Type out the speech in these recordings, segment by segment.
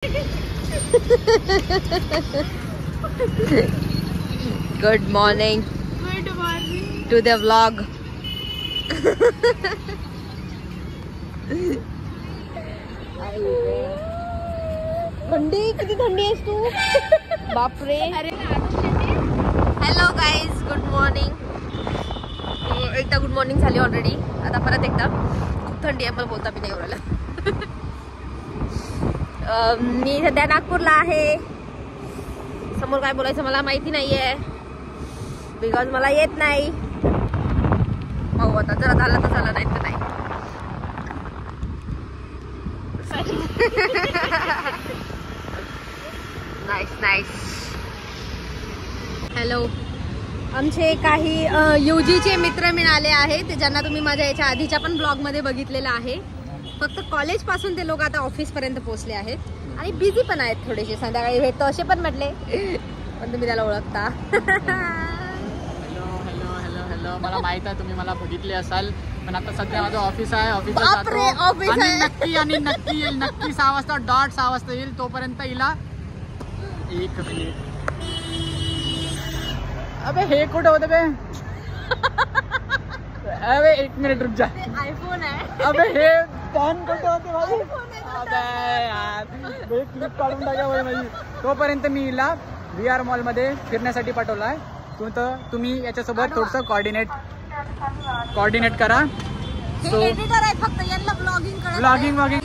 Good morning. Good morning. To the vlog. थंडी किती थंडी आहेस तू बापरे. Hello guys, good morning. एकदा गुड मॉर्निंग झाली ऑलरेडी, आता परत एकदा. खूप थंडी आहे, मला बोलता बी नाही एवढ्याला. मी सध्या नागपूरला आहे. समोर काय बोलायचं मला माहिती नाहीये, बिकॉज मला येत नाही. पाहू आता, जरा झालं तर झालं, नाही तर नाही. Nice nice. हॅलो. आमचे काही UGचे मित्र मिळाले आहेत, ज्यांना तुम्ही माझ्या याच्या आधीच्या पण ब्लॉग मध्ये बघितलेलं आहे. फक्त कॉलेज पासून ते लोक आता ऑफिस पर्यंत पोहोचले आहेत आणि बिझी पण आहेत थोडेसे. संध्याकाळी भेटतो असे पण म्हटले, पण तुम्ही त्याला ओळखता. Hello hello hello hello. मला माहित आहे तुम्ही मला बघितले असाल, पण आता सध्या माझं ऑफिस आहे. ऑफिसला जातो आणि नक्की येईल. नक्की 6 वाजता डॉट 6 वाजता येईल. तोपर्यंत येईल. एक मिनिट. अबे हे कुठं होतं बे? अबे 1 मिनिट रुक जा. आयफोन आहे. अबे हे पॅन कुठे होते भाई? अबे यार, हे क्लिप काढून टाका माझी. तोपर्यंत मी हिला VR मॉल मध्ये फिरण्यासाठी पाठवलाय. तुम्ही याच्यासोबत थोडंसं कॉर्डिनेट करा. हे एडिटर आहे फक्त, यांना ब्लॉगिंग.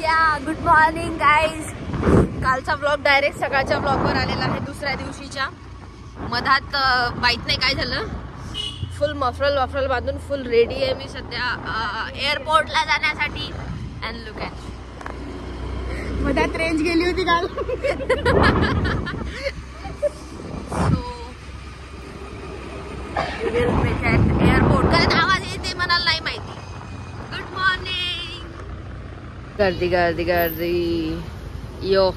या गुड मॉर्निंग गाईज. कालचा ब्लॉग डायरेक्ट सकाळच्या ब्लॉगवर आलेला आहे, दुसऱ्या दिवशीच्या. मधात माहित नाही काय झालं, फुल मफरल बांधून फुल रेडी आहे मी सध्या एअरपोर्टला जाण्यासाठी. अँड लुक ॲट, मधात रेंज गेली होती काल. एअरपोर्ट कारण आवाज येते म्हणाल नाही माहिती. Good morning. गर्दी यो.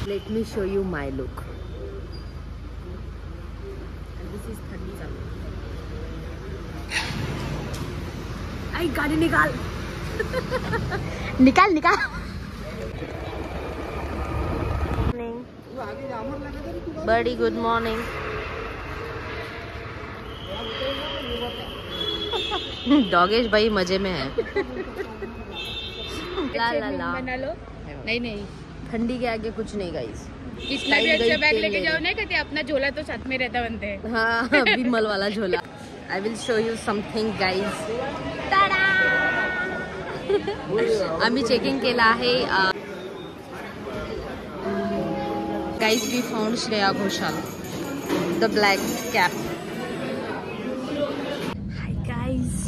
Let me show you my look. This is थंडी चालू. आई गाडी निकाल. निकाल. बड़ी गुड मॉर्निंग. डॉगेश भाई मजे में है. ला. बना लो. नहीं ठंडी के आगे कुछ नहीं गाइस. कितना भी अच्छा बैग लेके जाओ नहीं कहते, अपना झोला तो साथ में रहता बनते हैं. हाँ, बिमल वाला झोला. I will show you something guys. आम्ही चेकिंग केलं आहे. Guys we found Shreya Ghoshal, the black cap. Hi guys,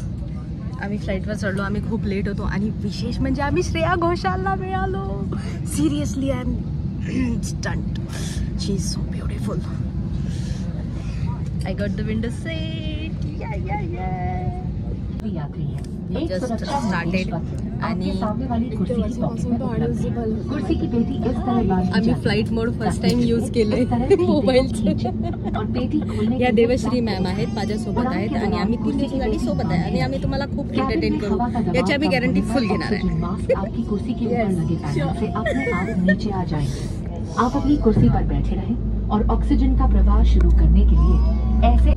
आम्ही फ्लाईटवर चढलो. आम्ही खूप लेट होतो आणि विशेष म्हणजे आम्ही श्रेया घोषालला मिळालो. Seriously I am stunned. She is so beautiful. I got the window seat. Yeah. Just started आणि आम्ही फ्लाईट मोड फर्स्ट टाइम यूज केले मोबाईलचं. या देवश्री मॅम आहेत माझ्यासोबत आहेत आणि आम्ही तिन्ही गाडी सोबत आहे आणि आम्ही तुम्हाला खूप एंटरटेन करू याची आम्ही गॅरंटी फुल घेणार आहे. आप अपनी कुर्सी पर बैठे रहें और ऑक्सीजन का प्रवाह शुरू करने के लिए ऐसे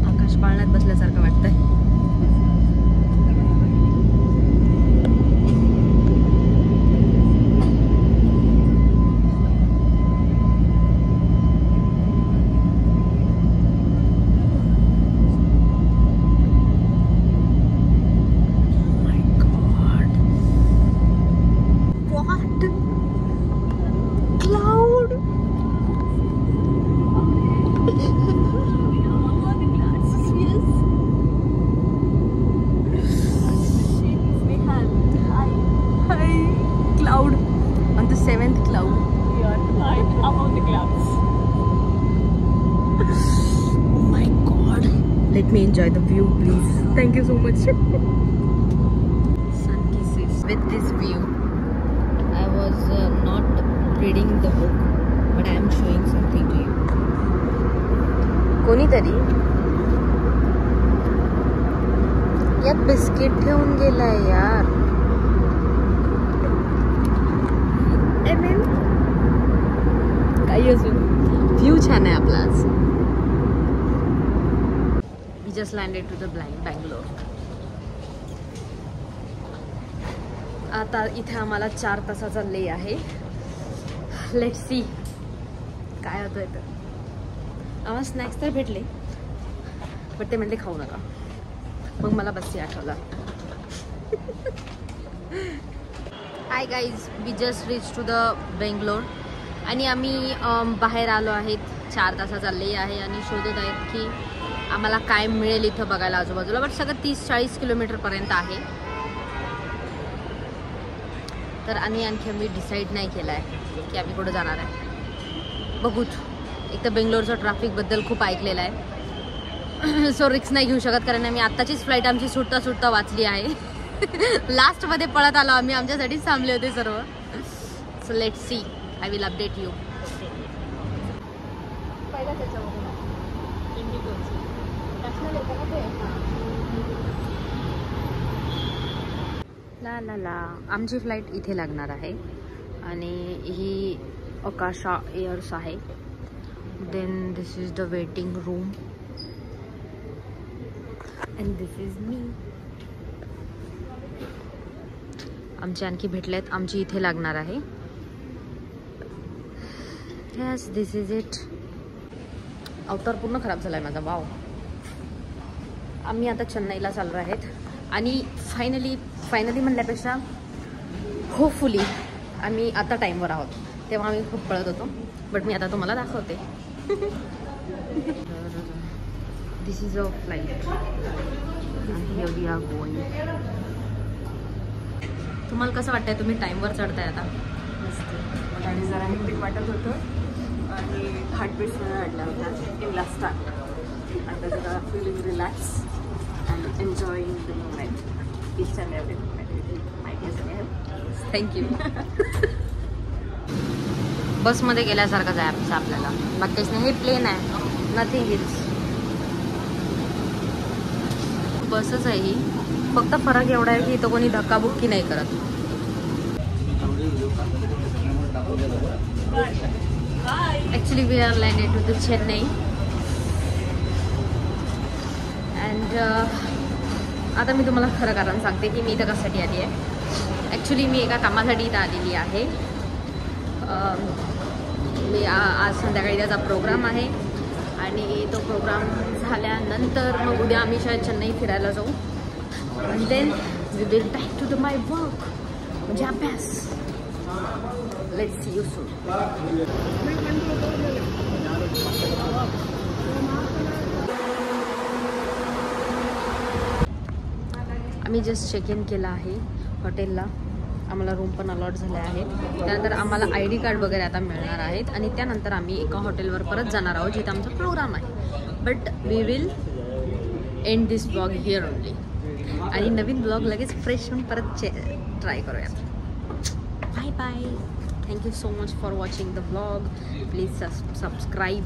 आकाश पाळण्यात बसल्यासारखं वाटतंय. Let me enjoy the view, please. Thank you so much. Sun kisses. With this view, I was not reading the book. But I am showing something to you. कोणीतरी यात बिस्किट ठेवून गेलाय यार. काही असून व्ह्यू छान आहे आपला आज. We just landed to the Bangalore. आता इथे आम्हाला 4 तासाचा ले आहे. लेट्स सी काय होतंय. तर आम्हाला स्नॅक्स तर भेटले बट ते म्हणले खाऊ नका. मग मला बस्सी आठवला. Hi guys, we just reach to the Bangalore. आणि आम्ही बाहेर आलो आहेत. 4 तासाचा ले आहे आणि शोधत आहेत की आम्हाला काय मिळेल इथं बघायला आजूबाजूला. बट सगळं 30-40 किलोमीटरपर्यंत आहे. तर आणखी आम्ही डिसाईड नाही केलं आहे की आम्ही कुठं जाणार आहे. बघूत. एक तर बेंगलोरचं ट्रॅफिकबद्दल खूप ऐकलेलं आहे. सो रिक्स नाही घेऊ शकत कारण आम्ही आत्ताचीच फ्लाईट आमची सुटता सुटता वाचली आहे. लास्टमध्ये पळत आलो आम्ही. आमच्यासाठीच थांबले होते सर्व. So let's see. I will update you. ला ला ला. आमची फ्लाईट इथे लागणार आहे आणि ही आकाशा एअर्स आहे. Then this is the waiting room and this is me. आमचे आणखी भेटलेत. आमची इथे लागणार आहे. Yes, this is it. अवतार पूर्ण खराब झाला आहे माझा. वाव. आम्ही आता चेन्नईला चाललो आहेत आणि फायनली म्हणल्यापेक्षा होपफुली आम्ही आता टाईमवर आहोत. तेव्हा आम्ही खूप पळत होतो बट मी आता तुम्हाला दाखवते. This is a flight. We are going. तुम्हाला कसं वाटतंय? तुम्ही टाईमवर चढताय आता? आणि जरा हेक्टिक वाटत होतं आणि हार्टबीट्स वाढल्या होत्या इन लास्ट टाइम. आता जरा feeling relax and enjoying the moment. Each and every moment. My dear. Thank you. बसमध्ये गेल्यासारखंच आहे आमचं आपल्याला. बाकीच नाही. हे प्लेन आहे. Nothing is. बसच आहे ही. फक्त फरक एवढा आहे की इथं कोणी धक्काबुक्की नाही करत. Actually we are landed to the Chennai and आता मी तुम्हाला खरं कारण सांगते की मी इथं कशासाठी आली आहे. ॲक्च्युली मी एका कामासाठी इथं आलेली आहे. मी आज संध्याकाळी त्याचा प्रोग्राम आहे आणि तो प्रोग्राम झाल्यानंतर मग उद्या आम्ही शायद चेन्नई फिरायला जाऊ. And then we will back to the my work, म्हणजे अभ्यास. Let's see you soon. आम्ही जस्ट चेक इन केलं आहे हॉटेलला. आम्हाला रूम पण अलॉट झाले आहेत. त्यानंतर आम्हाला ID कार्ड वगैरे आता मिळणार आहेत आणि त्यानंतर आम्ही एका हॉटेलवर परत जाणार आहोत जिथे आमचा प्रोग्राम आहे. But we will end this blog here only. आणि नवीन ब्लॉग लगेच फ्रेश होऊन परत ट्राय करूयात. Bye bye. Thank you so much for watching the blog. Please subscribe.